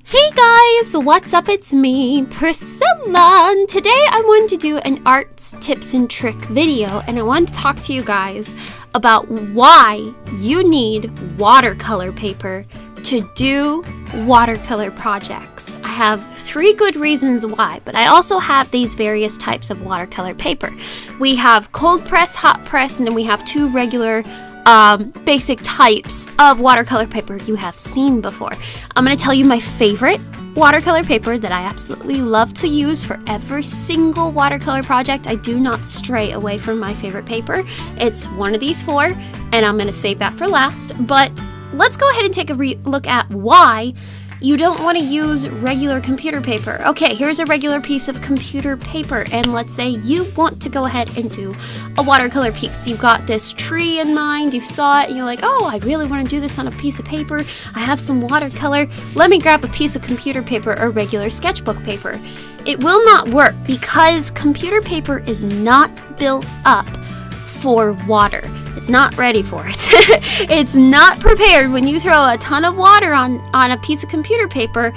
Hey guys, what's up? It's me, Priscilla, and today I wanted to do an arts tips and trick video, and I wanted to talk to you guys about why you need watercolor paper to do watercolor projects. I have 3 good reasons why, but I also have these various types of watercolor paper. We have cold press, hot press, and then we have 2 regular basic types of watercolor paper you have seen before. I'm going to tell you my favorite watercolor paper that I absolutely love to use for every single watercolor project. I do not stray away from my favorite paper. It's one of these 4, and I'm going to save that for last. But let's go ahead and take a look at why you don't want to use regular computer paper. Okay, here's a regular piece of computer paper, and let's say you want to go ahead and do a watercolor piece. You've got this tree in mind, you saw it, and you're like, oh, I really want to do this on a piece of paper. I have some watercolor. Let me grab a piece of computer paper or regular sketchbook paper. It will not work because computer paper is not built up for water. It's not ready for it. It's not prepared. When you throw a ton of water on a piece of computer paper,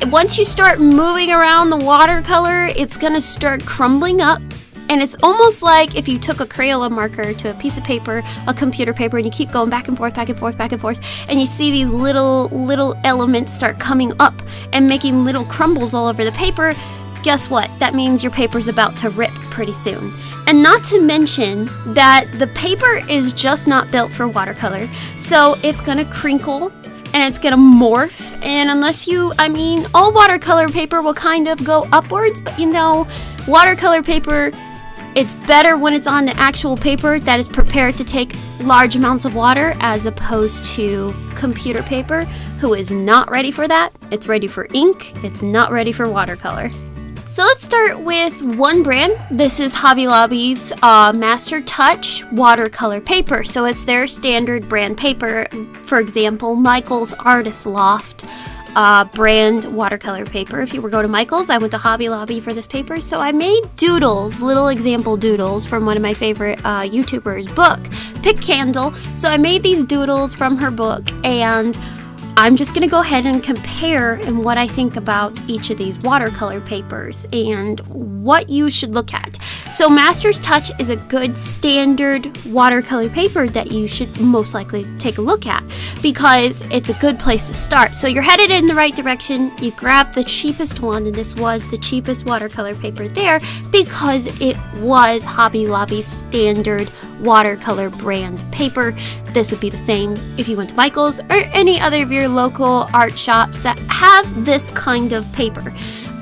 once you start moving around the watercolor, it's going to start crumbling up. And it's almost like if you took a Crayola marker to a piece of paper, a computer paper, and you keep going back and forth, back and forth, back and forth, and you see these little elements start coming up and making little crumbles all over the paper. Guess what? That means your paper's about to rip pretty soon. And not to mention that the paper is just not built for watercolor. So it's gonna crinkle and it's gonna morph. And all watercolor paper will kind of go upwards, but watercolor paper, it's better when it's on the actual paper that is prepared to take large amounts of water as opposed to computer paper, who is not ready for that. It's ready for ink, it's not ready for watercolor. So let's start with one brand. This is Hobby Lobby's Master Touch watercolor paper. So it's their standard brand paper. For example, Michael's Artist Loft brand watercolor paper. If you were going to Michael's, I went to Hobby Lobby for this paper. So I made doodles, little example doodles from one of my favorite YouTubers' book, Pick Candle. So I made these doodles from her book, and I'm just going to go ahead and compare and what I think about each of these watercolor papers and what you should look at. So Master's Touch is a good standard watercolor paper that you should most likely take a look at because it's a good place to start. So you're headed in the right direction. You grab the cheapest one, and this was the cheapest watercolor paper there because it was Hobby Lobby's standard watercolor brand paper. This would be the same if you went to Michael's or any other of your local art shops that have this kind of paper.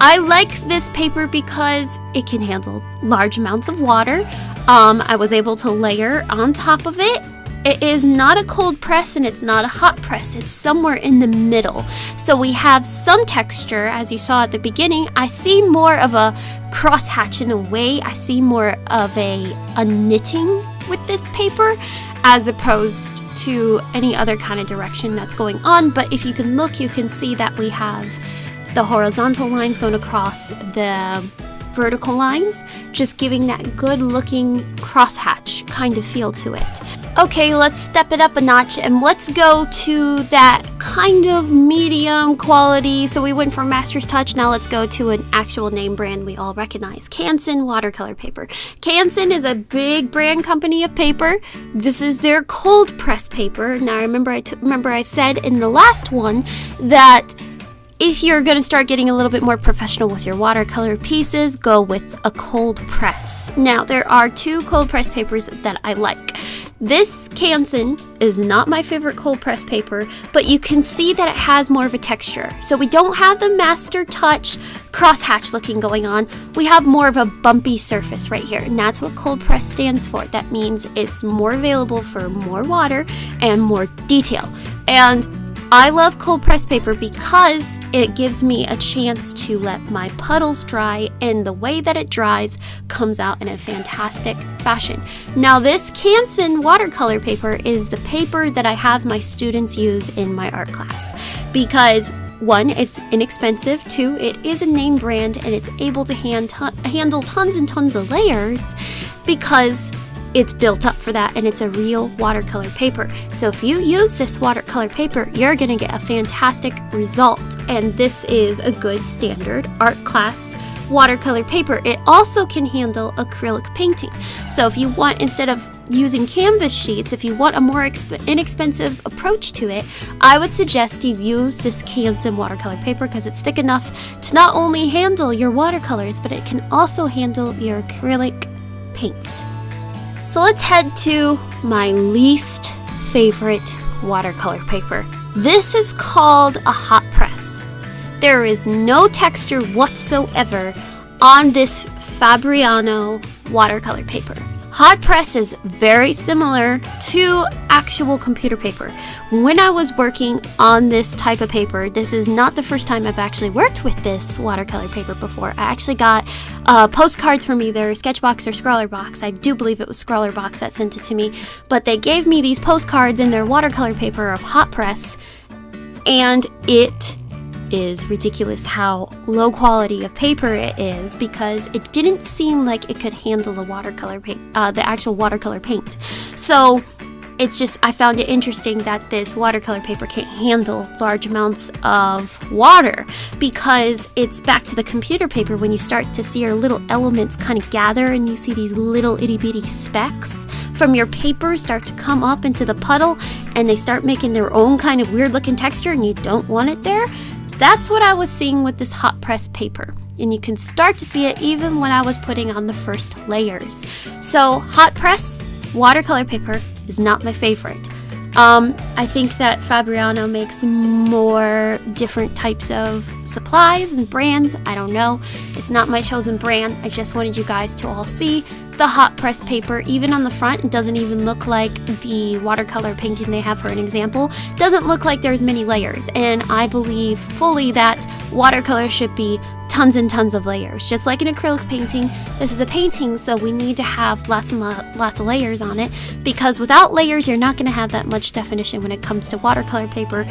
I like this paper because it can handle large amounts of water. I was able to layer on top of it. It is not a cold press and it's not a hot press. It's somewhere in the middle. So we have some texture, as you saw at the beginning. I see more of a crosshatch in a way. I see more of a knitting with this paper as opposed to any other kind of direction that's going on. But if you can look, you can see that we have the horizontal lines going across the vertical lines, just giving that good looking crosshatch kind of feel to it. Okay, let's step it up a notch and let's go to that kind of medium quality. So we went from Master's Touch, now let's go to an actual name brand we all recognize, Canson watercolor paper. Canson is a big brand company of paper. This is their cold press paper. Now remember I said in the last one that if you're going to start getting a little bit more professional with your watercolor pieces, go with a cold press. Now, there are 2 cold press papers that I like. This Canson is not my favorite cold press paper, but you can see that it has more of a texture. So we don't have the Master Touch crosshatch looking going on. We have more of a bumpy surface right here, and that's what cold press stands for. That means it's more available for more water and more detail. And I love cold press paper because it gives me a chance to let my puddles dry, and the way that it dries comes out in a fantastic fashion. Now, this Canson watercolor paper is the paper that I have my students use in my art class because 1, it's inexpensive. 2, it is a name brand and it's able to handle tons and tons of layers because it's built up for that, and it's a real watercolor paper. So if you use this watercolor paper, you're gonna get a fantastic result. And this is a good standard art class watercolor paper. It also can handle acrylic painting. So if you want, instead of using canvas sheets, if you want a more inexpensive approach to it, I would suggest you use this Canson watercolor paper because it's thick enough to not only handle your watercolors, but it can also handle your acrylic paint. So let's head to my least favorite watercolor paper. This is called a hot press. There is no texture whatsoever on this Fabriano watercolor paper. Hot press is very similar to actual computer paper. When I was working on this type of paper, this is not the first time I've actually worked with this watercolor paper before. I actually got postcards from either Sketchbox or Scrawlrbox. I do believe it was Scrawlrbox that sent it to me, but they gave me these postcards in their watercolor paper of hot press, and it is ridiculous how low quality of paper it is, because it didn't seem like it could handle the watercolor paint, the actual watercolor paint. So it's just, I found it interesting that this watercolor paper can't handle large amounts of water, because it's back to the computer paper. When you start to see your little elements kind of gather and you see these little itty bitty specks from your paper start to come up into the puddle, and they start making their own kind of weird looking texture, and you don't want it there. That's what I was seeing with this hot press paper, and you can start to see it even when I was putting on the first layers. So hot press watercolor paper is not my favorite. I think that Fabriano makes more different types of supplies and brands. I don't know. It's not my chosen brand. I just wanted you guys to all see the hot press paper. Even on the front, it doesn't even look like the watercolor painting they have for an example. Doesn't look like there's many layers. And I believe fully that watercolor should be tons and tons of layers. Just like an acrylic painting, this is a painting, so we need to have lots and lots of layers on it, because without layers, you're not going to have that much definition when it comes to watercolor paper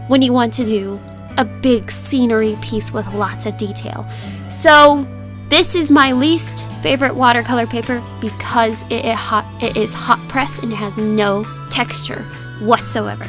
when you want to do a big scenery piece with lots of detail. So this is my least favorite watercolor paper because it is hot press and it has no texture whatsoever.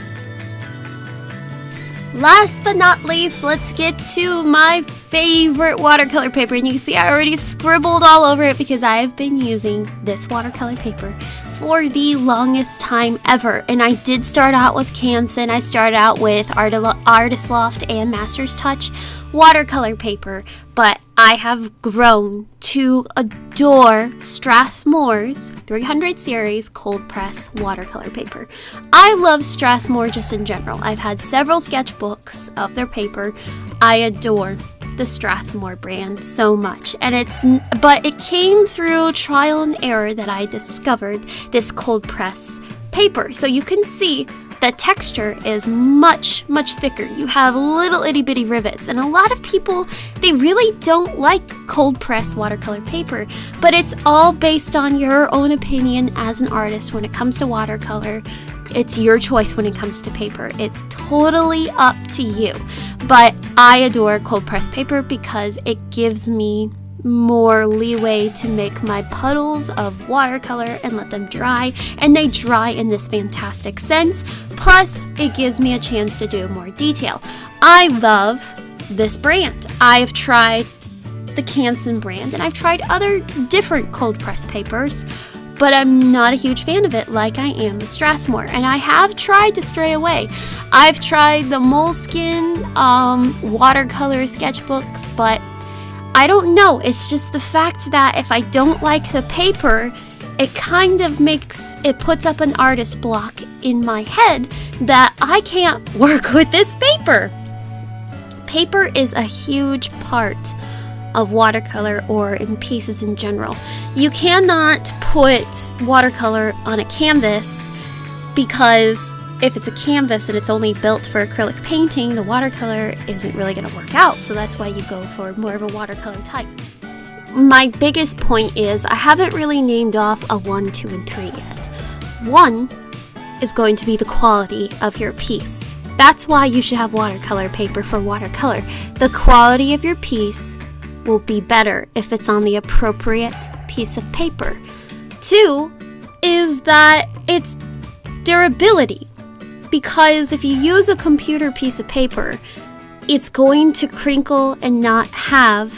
Last but not least, let's get to my favorite watercolor paper. And you can see I already scribbled all over it because I have been using this watercolor paper for the longest time ever. And I did start out with Canson. I started out with Artist Loft and Master's Touch watercolor paper, but I have grown to adore Strathmore's 300 series cold press watercolor paper. I love Strathmore just in general. I've had several sketchbooks of their paper. I adore the Strathmore brand so much, but it came through trial and error that I discovered this cold press paper. So you can see the texture is much thicker. You have little itty bitty rivets, and a lot of people, they really don't like cold press watercolor paper, but it's all based on your own opinion as an artist. When it comes to watercolor, it's your choice. When it comes to paper, it's totally up to you. But I adore cold press paper because it gives me more leeway to make my puddles of watercolor and let them dry, and they dry in this fantastic sense. Plus, it gives me a chance to do more detail. I love this brand. I've tried the Canson brand, and I've tried other different cold press papers, but I'm not a huge fan of it like I am with Strathmore, and I have tried to stray away. I've tried the Moleskine watercolor sketchbooks, but I don't know, it's just the fact that if I don't like the paper, it kind of puts up an artist block in my head that I can't work with this paper. Paper is a huge part of watercolor or in pieces in general. You cannot put watercolor on a canvas, because if it's a canvas and it's only built for acrylic painting, the watercolor isn't really going to work out. So that's why you go for more of a watercolor type. My biggest point is I haven't really named off a 1, 2, and 3 yet. 1 is going to be the quality of your piece. That's why you should have watercolor paper for watercolor. The quality of your piece will be better if it's on the appropriate piece of paper. 2 is that it's durability. Because if you use a computer piece of paper, it's going to crinkle and not have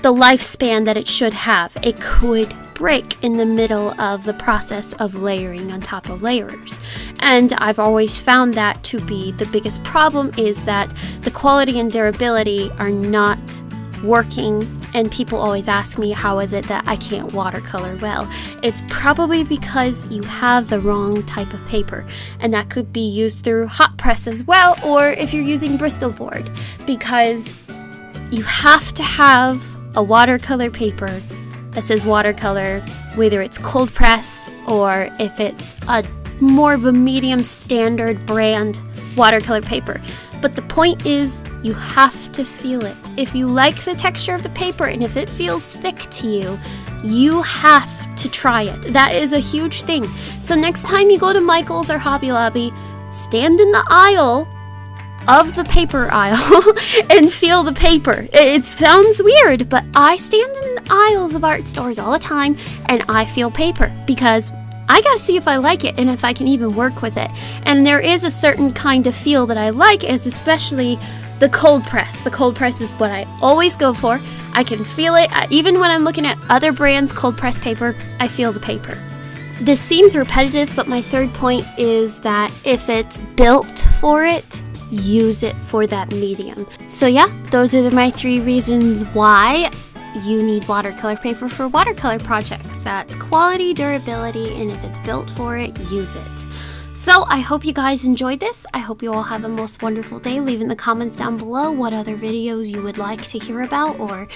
the lifespan that it should have. It could break in the middle of the process of layering on top of layers. And I've always found that to be the biggest problem, is that the quality and durability are not working, and people always ask me, how is it that I can't watercolor well? It's probably because you have the wrong type of paper, and that could be used through hot press as well, or if you're using Bristol board, because you have to have a watercolor paper that says watercolor, whether it's cold press or if it's a more of a medium standard brand watercolor paper. But the point is, you have to feel it. If you like the texture of the paper and if it feels thick to you, you have to try it. That is a huge thing. So next time you go to Michael's or Hobby Lobby, stand in the aisle of the paper aisle and feel the paper. It sounds weird, but I stand in the aisles of art stores all the time and I feel paper, because I gotta see if I like it and if I can even work with it. And there is a certain kind of feel that I like, is especially the cold press. The cold press is what I always go for. I can feel it. Even when I'm looking at other brands' cold press paper, I feel the paper. This seems repetitive, but my third point is that if it's built for it, use it for that medium. So yeah, those are my 3 reasons why you need watercolor paper for watercolor projects. That's quality, durability, and if it's built for it, use it. So I hope you guys enjoyed this. I hope you all have a most wonderful day. Leave in the comments down below what other videos you would like to hear about, or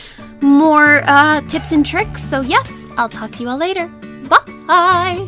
more tips and tricks. So yes, I'll talk to you all later. Bye!